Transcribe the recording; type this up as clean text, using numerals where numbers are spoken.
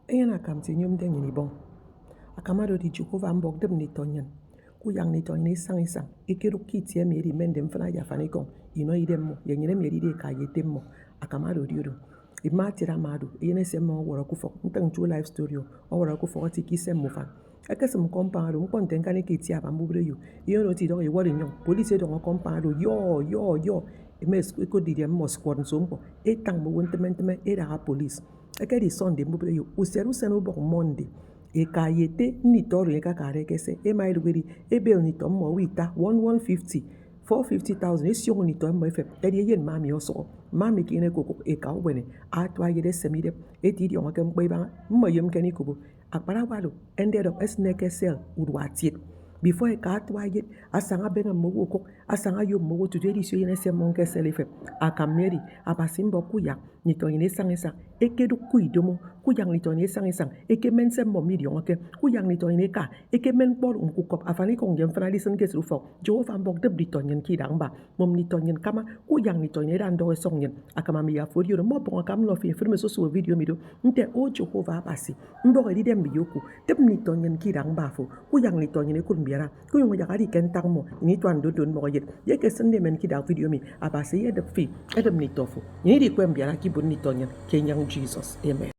Ena kam ti nyom den ni bon. Akamado di Jehovah mbok dem ni tonyen. Ku yang ni tonyen isang. Ikiru kiti meri mendem fana ya fanikon. Ino idem mo. Yenyene meri de ka yetem mo. Akamado di udo. Imatira madu. Yene semo wora kufo. Ntang true life story. O wora kufo ti kisem mo fan. Akesem kompado mkonten kane kiti aba mbubre yu. Iyo no ti do ye wori nyon. Police do kompado yo. Emes ko di dem mo squad nsompo. Etang mo wontementeme era police. Eke di Sunday mbubre yu. Useru senu bok Monday. Eka yete ni toru eka karekese. Ema ilugeri. Ebel ni tom mo wita 150. 450,000 esiyong ni tom mo efe. Edi yen mami oso. Mami kine koko eka wene. Atwa yede semide. Eti di onke mkwe banga. Mmo yem keni kubo. Akpara walo. Ended up esneke sel urwatiet. Before eka atwa yet. Asanga benga mwogo kok. Asanga yom mwogo tuteri siyo yene se monke sel efe. Akameri. Abasimbo kuya. Nito yene sang. Eke du kuidomo. Kuyang nito yene sang. Eke men se momi di onke. Kuyang nito yene ka. Eke men por unkukop. Afani kong jem fana listen kes rufo. Jehovah mbok deb nito yene kidangba. Mom nito yene kama. Kuyang nito yene rando song yene. Akama mi ya fori yoro. Mo bonga kam lo fi. Firme so suwe video mido. Nte o Jehovah basi. Mbok edide mbiyoku. Deb nito yene kidangba fo. Kuyang nito yene kurumbiara. Kuyong yakari kentang mo. Nito ando don mo yet. Yeke sende men kidang video mi. Abasi yedep fi. Edem nito fo. Yene di kwe mbiara kibun nito yene. Kenyang Jesus. Amen.